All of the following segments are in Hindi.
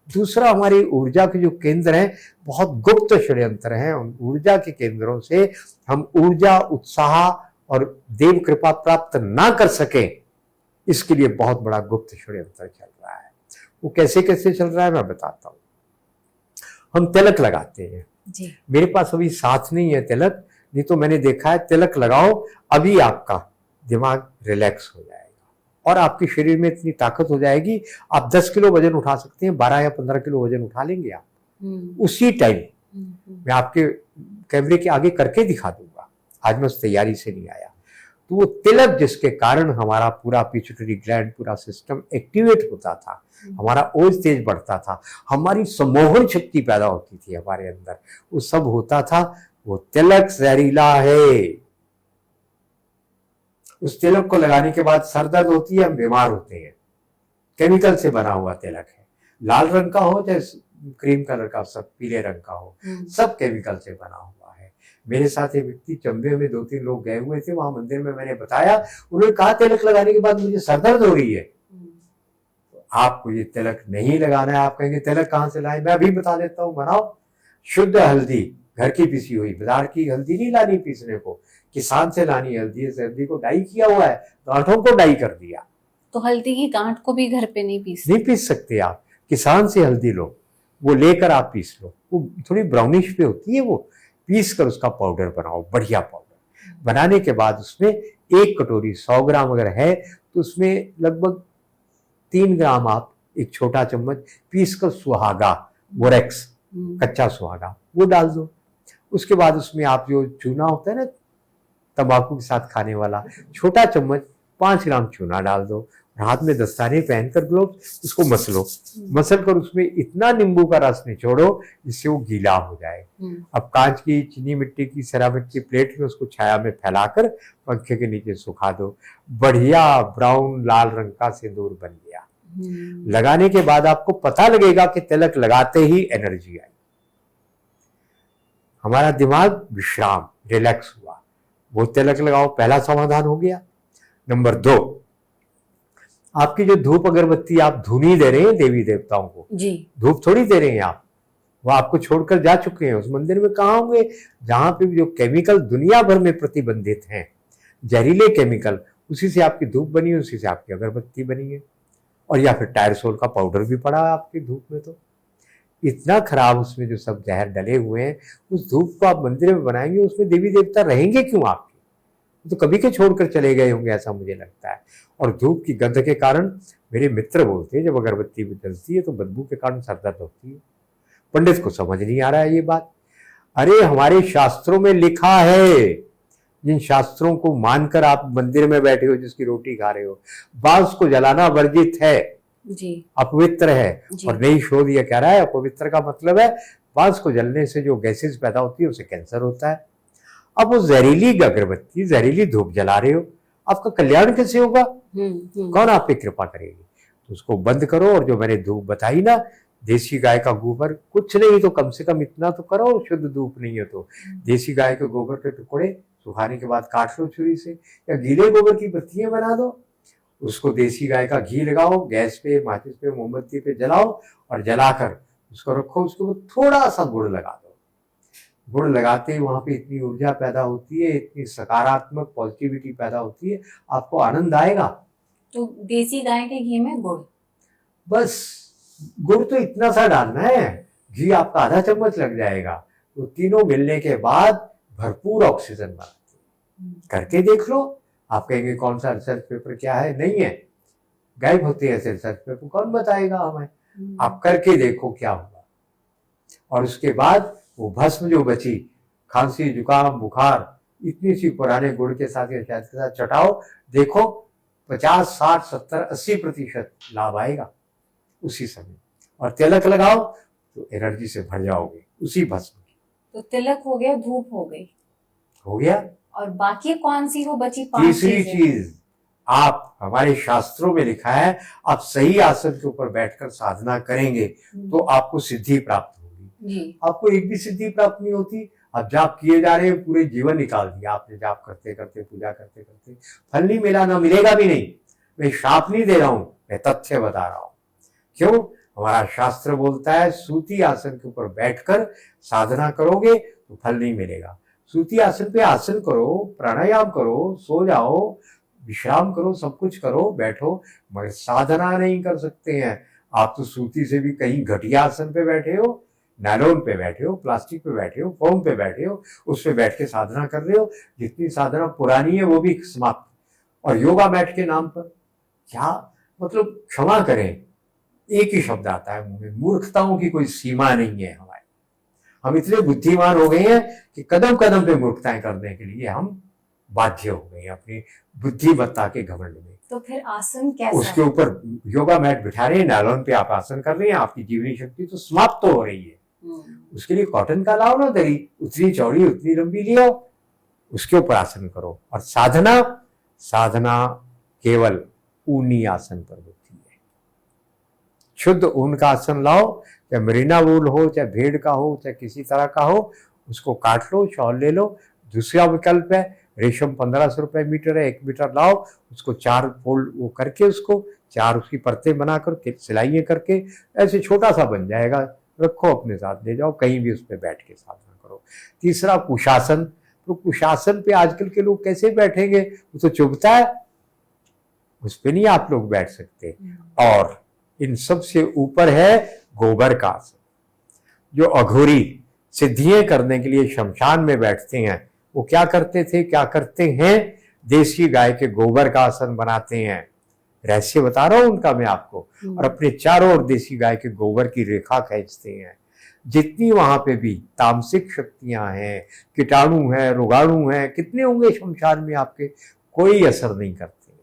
दूसरा, हमारी ऊर्जा के जो केंद्र हैं बहुत गुप्त षड्यंत्र हैं। उन ऊर्जा के केंद्रों से हम ऊर्जा, उत्साह और देव कृपा प्राप्त ना कर सके, इसके लिए बहुत बड़ा गुप्त षड्यंत्र चल रहा है। वो कैसे कैसे चल रहा है मैं बताता हूँ। हम तिलक लगाते हैं जी। मेरे पास अभी साथ नहीं है तिलक, नहीं तो मैंने देखा है तिलक लगाओ, अभी आपका दिमाग रिलैक्स हो जाएगा और आपके शरीर में इतनी ताकत हो जाएगी, आप 10 किलो वजन उठा सकते हैं, 12 या 15 किलो वजन उठा लेंगे आप उसी टाइम। मैं आपके कैमरे के आगे करके दिखा दूंगा, आज मैं उस तैयारी से नहीं आया। तो वो तिलक जिसके कारण हमारा पूरा पिट्यूटरी ग्लैंड, पूरा सिस्टम एक्टिवेट होता था, हमारा ओज तेज बढ़ता था, हमारी सम्मोहन शक्ति पैदा होती थी हमारे अंदर, वो सब होता था। वो तिलक जहरीला है। उस तिलक को लगाने के बाद सर दर्द होती है, हम बीमार होते हैं। केमिकल से बना हुआ तिलक है, लाल रंग का हो चाहे क्रीम कलर का, सब पीले रंग का हो, सब केमिकल से बना हुआ है। मेरे साथ एक व्यक्ति, चंबे में 2-3 लोग गए हुए थे, वहां मंदिर में मैंने बताया, उन्होंने कहा तिलक लगाने के बाद मुझे सर दर्द हो रही है। तो आपको ये तिलक नहीं लगाना है। आप कहेंगे तिलक कहाँ से लाए, मैं अभी बता देता हूँ। बनाओ शुद्ध हल्दी, घर की पिसी हुई, बाजार की हल्दी नहीं लानी पीसने को, किसान से लानी हल्दी। इस हल्दी को डाई किया हुआ है, गांठों को डाई कर दिया। तो हल्दी की गांठ को भी घर पे नहीं पीस सकते आप, किसान से हल्दी लो, वो लेकर आप पीस लो, वो थोड़ी ब्राउनिश पे होती है, वो पीस कर उसका पाउडर बनाओ, बढ़िया पाउडर। बनाने के बाद उसमें 1 कटोरी 100 ग्राम अगर है तो उसमें लगभग 3 ग्राम आप, एक छोटा चम्मच पीस कर सुहागा, बोरेक्स, कच्चा सुहागा, वो डाल दो। उसके बाद उसमें आप जो चूना होता है ना तंबाकू के साथ खाने वाला, छोटा चम्मच 5 ग्राम चूना डाल दो। हाथ में दस्ताने पहनकर ग्लोव्स, उसको मसलो, मसल कर उसमें इतना नींबू का रस निचोड़ो जिससे वो गीला हो जाए। अब कांच की, चीनी मिट्टी की, सेरामिक की प्लेट में उसको छाया में फैलाकर पंखे के नीचे सुखा दो। बढ़िया ब्राउन लाल रंग का सिंदूर बन गया। लगाने के बाद आपको पता लगेगा कि तिलक लगाते ही एनर्जी आई, हमारा दिमाग विश्राम, रिलैक्स हुआ। वो तिलक लगाओ, पहला समाधान हो गया। नंबर 2, आपकी जो धूप अगरबत्ती आप धूनी दे रहे हैं देवी देवताओं को जी, धूप थोड़ी दे रहे हैं आप, वो आपको छोड़कर जा चुके हैं। उस मंदिर में कहाँ होंगे जहां पे जो केमिकल दुनिया भर में प्रतिबंधित हैं, जहरीले केमिकल, उसी से आपकी धूप बनी है, उसी से आपकी अगरबत्ती बनी है। और या फिर टायरसोल का पाउडर भी पड़ा है आपकी धूप में। तो इतना खराब उसमें जो सब जहर डले हुए हैं, उस धूप को आप मंदिर में बनाएंगे, उसमें देवी देवता रहेंगे क्यों आपके? तो कभी के छोड़कर चले गए होंगे, ऐसा मुझे लगता है। और धूप की गंध के कारण, मेरे मित्र बोलते हैं, जब अगरबत्ती जलती है तो बदबू के कारण सर दर्द होती है। पंडित को समझ नहीं आ रहा है ये बात। अरे हमारे शास्त्रों में लिखा है, जिन शास्त्रों को मानकर आप मंदिर में बैठे हो, जिसकी रोटी खा रहे हो, बांस को जलाना वर्जित है जी, अपवित्र है। और नई शोध यह कह रहा है अपवित्र का मतलब है बांस को जलने से जो गैसेस पैदा होती है उसे कैंसर होता है। अब वो जहरीली अगरबत्ती, जहरीली धूप जला रहे हो, आपका कल्याण कैसे होगा? कौन आप पे कृपा करेगी? तो उसको बंद करो। और जो मैंने धूप बताई ना, देसी गाय का गोबर, कुछ नहीं तो कम से कम इतना तो करो, शुद्ध धूप नहीं है तो देसी गाय के गोबर के टुकड़े सुखाने के बाद काट लो छुरी से, या गीले गोबर की बत्तियां बना दो, उसको देसी गाय का घी लगाओ, गैस पे, माचिस पे, मोमबत्ती पे जलाओ और जलाकर उसको रखो। उसके ऊपर थोड़ा सा गुड़ लगा दो। गुड़ लगाते ही वहां पे इतनी ऊर्जा पैदा होती है, इतनी सकारात्मक पॉजिटिविटी पैदा होती है, आपको आनंद आएगा। तो देसी गाय के घी में गुड़, बस गुड़ तो इतना सा डालना है, घी आपका आधा चम्मच लग जाएगा। तो तीनों मिलने के बाद भरपूर ऑक्सीजन बनाती है। करके देख लो। आप कहेंगे कौन सा रिसर्च पेपर क्या है? नहीं है, गायब होते हैं रिसर्च पेपर, कौन बताएगा हमें? आप करके देखो क्या होगा। और उसके बाद वो भस्म जो बची, खांसी, जुकाम, बुखार, इतनी सी पुराने गुड़ के साथ या शहद के साथ चटाओ, देखो 50, 60, 70, 80% लाभ आएगा उसी समय। और तिलक लगाओ तो एनर्जी से भर जाओगे उसी भस्म की। तो तिलक हो गया, धूप हो गई, हो गया। और बाकी कौन सी वो बची? तीसरी चीज, आप, हमारे शास्त्रों में लिखा है, आप सही आसन के ऊपर बैठकर साधना करेंगे तो आपको सिद्धि प्राप्त होगी जी। आपको एक भी सिद्धि प्राप्त नहीं होती। आप जाप किए जा रहे हैं, पूरे जीवन निकाल दिया आपने जाप करते करते, पूजा करते करते, फल नहीं मिला, ना मिलेगा भी नहीं। मैं श्राप नहीं दे रहा हूं, मैं तथ्य बता रहा हूं। क्यों? हमारा शास्त्र बोलता है सूती आसन के ऊपर बैठकर साधना करोगे तो फल नहीं मिलेगा। सूती आसन पे आसन करो, प्राणायाम करो, सो जाओ, विश्राम करो, सब कुछ करो, बैठो, मगर साधना नहीं कर सकते हैं। आप तो सूती से भी कहीं घटिया आसन पे बैठे हो, नायलॉन पे बैठे हो, प्लास्टिक पे बैठे हो, फोम पे बैठे हो, उस पे बैठ के साधना कर रहे हो। जितनी साधना पुरानी है वो भी समाप्त। और योगा मैट के नाम पर क्या मतलब, क्षमा करें, एक ही शब्द आता है मुंह में, मूर्खताओं की कोई सीमा नहीं है हमारी। हम इतने बुद्धिमान हो गए हैं कि कदम कदम पे मूर्खताएं करने के लिए हम बाध्य हो गए हैं अपनी बुद्धिमत्ता के घमंड में। तो फिर आसन कैसा? उसके ऊपर योगा मैट बिठा रहे हैं, नायलॉन पे आप आसन कर रहे हैं, आपकी जीवनी शक्ति तो समाप्त तो हो रही है। उसके लिए कॉटन का लाओ ना दरी, उतनी चौड़ी उतनी लंबी ले आओ, उसके ऊपर आसन करो। और साधना केवल ऊनी आसन पर होती है। शुद्ध ऊन का आसन लाओ, चाहे मरीना वूल हो, चाहे भेड़ का हो, चाहे किसी तरह का हो, उसको काट लो, शॉल ले लो। दूसरा विकल्प है रेशम 1500 रुपए मीटर है, 1 मीटर लाओ, उसको 4 फोल्ड वो करके, उसको 4 उसकी परतें बनाकर सिलाइयाँ करके ऐसे छोटा सा बन जाएगा, रखो अपने साथ, ले जाओ कहीं भी, उस पर बैठ के साधना करो। तीसरा कुशासन। तो कुशासन पे आजकल के लोग कैसे बैठेंगे, वो तो चुभता है, उस पे नहीं आप लोग बैठ सकते। और इन सब से ऊपर है गोबर का आसन। जो अघोरी सिद्धियां करने के लिए शमशान में बैठते हैं, वो क्या करते थे, क्या करते हैं, देसी गाय के गोबर का आसन बनाते हैं। रहस्य बता रहा हूं उनका मैं आपको। और अपने चारों ओर देसी गाय के गोबर की रेखा खींचते हैं। जितनी वहां पे भी तामसिक शक्तियां हैं, कीटाणु हैं, रोगाणु हैं, कितने होंगे शमशान में आपके, कोई असर नहीं करते हैं,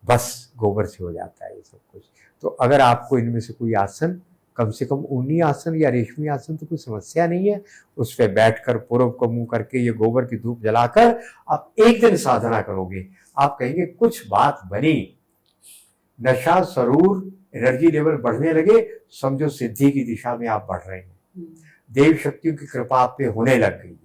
बस गोबर से हो जाता है ये सब कुछ। तो अगर आपको इनमें से कोई आसन, कम से कम ऊनी आसन या रेशमी आसन, तो कोई समस्या नहीं है, उस पर बैठकर पूर्व को मुंह करके ये गोबर की धूप जलाकर आप एक दिन साधना करोगे, आप कहेंगे कुछ बात बनी, नशा, सरूर, एनर्जी लेवल बढ़ने लगे, समझो सिद्धि की दिशा में आप बढ़ रहे हैं, देव शक्तियों की कृपा आप पे होने लग गई है।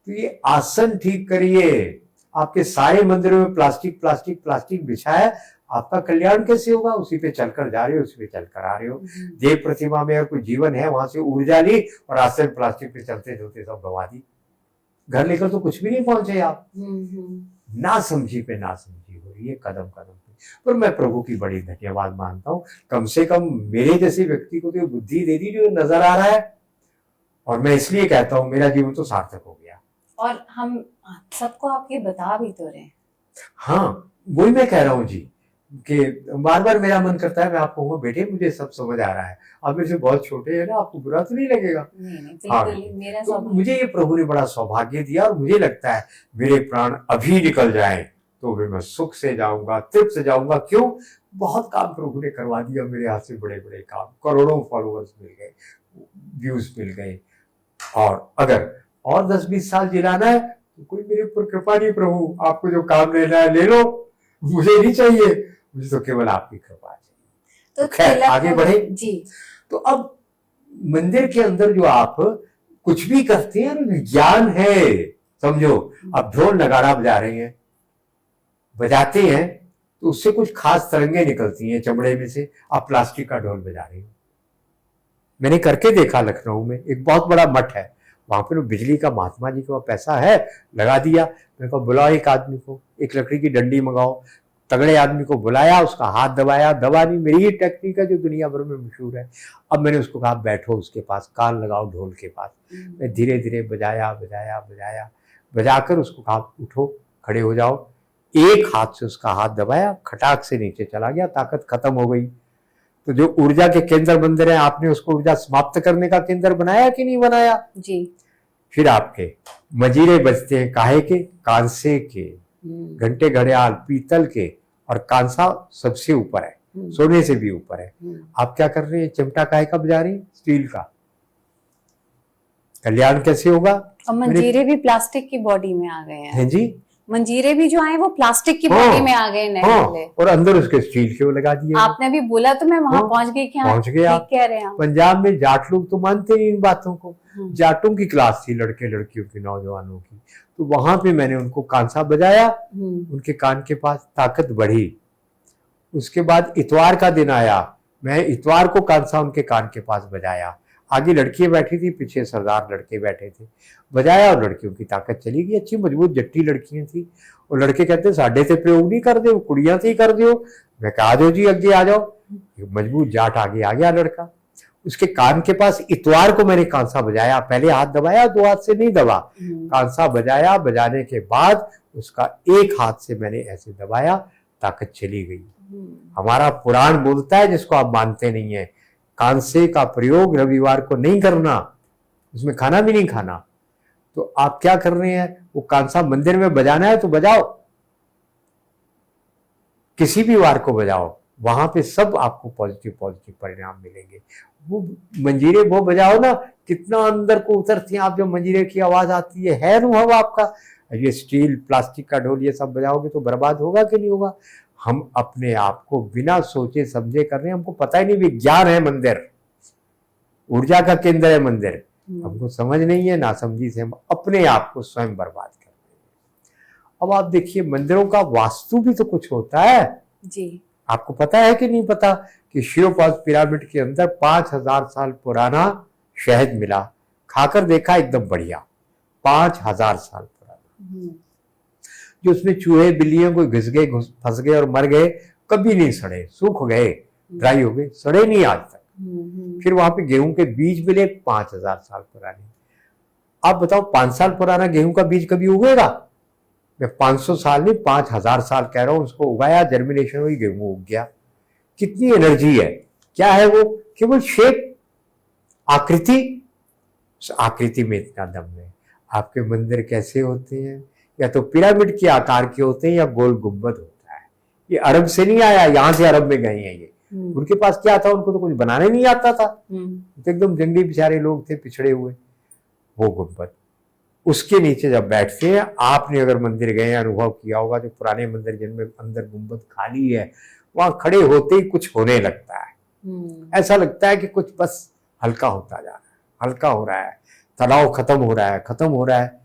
तो ये आसन ठीक करिए। आपके सारे मंदिरों में प्लास्टिक प्लास्टिक प्लास्टिक बिछा है, आपका कल्याण कैसे होगा? उसी पे चलकर जा रहे हो, उसी पे चलकर आ रहे हो। देव प्रतिमा में अगर कोई जीवन है, वहां से ऊर्जा ली और आसन प्लास्टिक पे चलते चलते सब गवा दी, घर लेकर तो कुछ भी नहीं पहुंचे आप। ना समझी पे ना समझी हो रही है कदम कदम पे। पर मैं प्रभु की बड़ी धन्यवाद मानता हूँ, कम से कम मेरे जैसे व्यक्ति को तो बुद्धि दे दी जो नजर आ रहा है, और मैं इसलिए कहता हूँ मेरा जीवन तो सार्थक हो गया। और हम सबको आपके बता भी तो रहे। हाँ, वही मैं कह रहा हूँ जी, कि बार बार मेरा मन करता है मैं आपको कहूँगा बेटे मुझे सब समझ आ रहा है, आप मेरे से बहुत छोटे हैं ना, आपको बुरा तो नहीं लगेगा? नहीं, हाँ, मेरा तो मुझे ये प्रभु ने बड़ा सौभाग्य दिया, और मुझे लगता है मेरे प्राण अभी निकल जाए तो फिर मैं सुख से जाऊंगा, तृप्त से जाऊंगा। क्यों? बहुत काम प्रभु ने करवा दिया मेरे हाथ से, बड़े बड़े काम, करोड़ों फॉलोअर्स मिल गए, व्यूज मिल गए। और अगर और 10-20 साल जिलाना है तो कोई मेरे ऊपर कृपा नहीं, प्रभु आपको जो काम लेना है ले लो, मुझे नहीं चाहिए, मुझे तो केवल आपकी कृपा चाहिए। तो खैर आगे बढ़े जी। तो अब मंदिर के अंदर जो आप कुछ भी करते हैं विज्ञान है, समझो। आप ढोल नगाड़ा बजा रहे हैं, बजाते हैं तो उससे कुछ खास तरंगे निकलती हैं चमड़े में से, आप प्लास्टिक का ढोल बजा रहे हो। मैंने करके देखा, लखनऊ में एक बहुत बड़ा मठ है, वहां पर बिजली का, महात्मा जी का पैसा है, लगा दिया। मैंने कहा बुलाओ एक आदमी को, एक लकड़ी की डंडी मंगाओ, तगड़े आदमी को बुलाया, उसका हाथ दबाया, दबा नहीं, मेरी ये टेक्निक है जो दुनिया भर में मशहूर है। अब मैंने उसको कहा बैठो उसके पास, कान लगाओ ढोल के पास। मैं धीरे धीरे बजाया बजाया बजाया, बजाकर उसको कहा उठो, खड़े हो जाओ। एक हाथ से उसका हाथ दबाया, खटाक से नीचे चला गया, ताकत खत्म हो गई। तो जो ऊर्जा के केंद्र मंदिर है, आपने उसको ऊर्जा समाप्त करने का केंद्र बनाया कि नहीं बनाया जी? फिर आपके मजीरे बजते हैं काहे के? कांसे के। घंटे घड़ियाल पीतल के, और कांसा सबसे ऊपर है, सोने से भी ऊपर है। आप क्या कर रहे हैं? चिमटा काहे का बजा रही? स्टील का। कल्याण कैसे होगा? और मंजीरे भी प्लास्टिक की बॉडी में आ गए हैं जी, मंजीरे भी जो आए वो प्लास्टिक की बॉडी में आ गए, नए वाले। और अंदर उसके स्टील के वो लगा दिए। आपने भी बोला तो मैं वहां पहुंच गई। पहुंच गए आप। कह रहे हैं पंजाब में जाट लोग तो मानते नहीं इन बातों को। जाटों की क्लास थी, लड़के लड़कियों की, नौजवानों की, तो वहां पे मैंने उनको कांसा बजाया, उनके कान के पास ताकत बढ़ी। उसके बाद इतवार का दिन आया, मैं इतवार को कांसा उनके कान के पास बजाया, आगे लड़कियां बैठी थी, पीछे सरदार लड़के बैठे थे, बजाया और लड़कियों की ताकत चली गई। अच्छी मजबूत जट्टी लड़कियां थी। और लड़के कहते साढ़े से प्रयोग नहीं कर दो, कुड़ियां से ही कर दो। मैं कहा दो जी आगे आ जाओ। मजबूत जाट आगे आ गया लड़का, उसके कान के पास इतवार को मैंने कांसा बजाया, पहले हाथ दबाया, दो हाथ से नहीं दबा, कांसा बजाया, बजाने के बाद उसका एक हाथ से मैंने ऐसे दबाया, ताकत चली गई। हमारा पुराण बोलता है, जिसको आप मानते नहीं है, कांसे का प्रयोग रविवार को नहीं करना, उसमें खाना भी नहीं खाना। तो आप क्या कर रहे हैं, वो कांसा मंदिर में बजाना है तो बजाओ, किसी भी वार को बजाओ, वहां पे सब आपको पॉजिटिव पॉजिटिव परिणाम मिलेंगे। वो मंजीरे वो बजाओ ना, कितना अंदर को उतरती हैं आप, जब मंजीरे की आवाज आती है अनुभव आपका। ये स्टील प्लास्टिक का ढोल ये सब बजाओगे तो बर्बाद होगा कि नहीं होगा। हम अपने आप को बिना सोचे समझे कर रहे हैं, हमको पता ही नहीं विज्ञान है मंदिर, ऊर्जा का केंद्र है मंदिर, हमको समझ नहीं है, नासमझी से हम अपने आप को स्वयं बर्बाद कर रहे हैं। अब आप देखिए मंदिरों का वास्तु भी तो कुछ होता है जी। आपको पता है कि नहीं पता कि शिरोपास पिरामिड के अंदर 5000 साल पुराना शहद मिला, खाकर देखा एकदम बढ़िया, 5000 साल पुराना, जो उसमें चूहे बिल्लियों को घिस गए, फंस गए और मर गए, कभी नहीं सड़े, सूख गए, ड्राई हो गए, सड़े नहीं आज तक। फिर वहां पे गेहूं के बीज मिले 5000 साल पुराने। आप बताओ 5 साल पुराना गेहूं का बीज कभी उगेगा? मैं 500 साल नहीं 5000 साल कह रहा हूं, उसको उगाया, जर्मिनेशन हुई, गेहूं उग गया। कितनी एनर्जी है, क्या है वो? केवल शेप, आकृति, उस आकृति में इतना दम है। आपके मंदिर कैसे होते हैं? या तो पिरामिड के आकार के होते हैं या गोल गुंबद होता है। ये अरब से नहीं आया, यहां से अरब में गए हैं ये। उनके पास क्या था, उनको तो कुछ बनाने नहीं आता था, तो एकदम जंगली बेचारे लोग थे, पिछड़े हुए। वो गुंबद, उसके नीचे जब बैठते हैं, आपने अगर मंदिर गए अनुभव किया होगा, जो पुराने मंदिर जिनमें अंदर गुंबद खाली है, वहां खड़े होते ही कुछ होने लगता है। ऐसा लगता है कि कुछ बस हल्का होता जा रहा है, हल्का हो रहा है, तनाव खत्म हो रहा है, खत्म हो रहा है।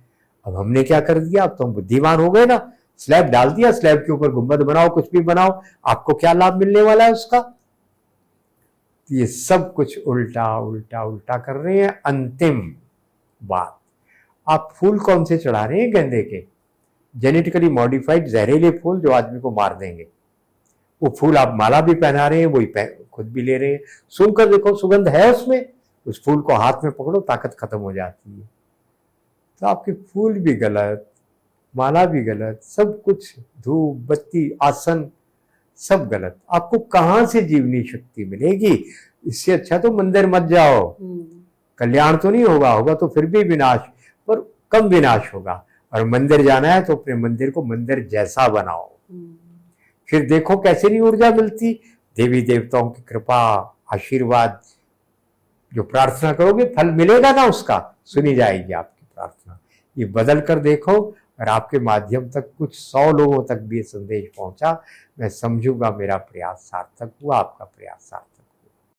अब हमने क्या कर दिया, अब तो हम बुद्धिमान हो गए ना, स्लैब डाल दिया, स्लैब के ऊपर गुंबद बनाओ, कुछ भी बनाओ, आपको क्या लाभ मिलने वाला है उसका? ये सब कुछ उल्टा उल्टा उल्टा कर रहे हैं। अंतिम बात, आप फूल कौन से चढ़ा रहे हैं? गेंदे के, जेनेटिकली मॉडिफाइड जहरीले फूल जो आदमी को मार देंगे। वो फूल आप माला भी पहना रहे हैं, वही खुद भी ले रहे हैं। सूंघ कर देखो, सुगंध है उसमें, उस फूल को हाथ में पकड़ो, ताकत खत्म हो जाती है। तो आपके फूल भी गलत, माला भी गलत, सब कुछ, धूप बत्ती आसन सब गलत। आपको कहां से जीवनी शक्ति मिलेगी? इससे अच्छा तो मंदिर मत जाओ, कल्याण तो नहीं होगा, होगा तो फिर भी विनाश, पर कम विनाश होगा। और मंदिर जाना है तो अपने मंदिर को मंदिर जैसा बनाओ, फिर देखो कैसे नहीं ऊर्जा मिलती। देवी देवताओं की कृपा, आशीर्वाद, जो प्रार्थना करोगे फल मिलेगा ना, उसका सुनी जाएगी आपकी प्रार्थना। ये बदल कर देखो, और आपके माध्यम तक कुछ 100 लोगों तक भी ये संदेश पहुंचा, मैं समझूंगा मेरा प्रयास सार्थक हुआ, आपका प्रयास सार्थक।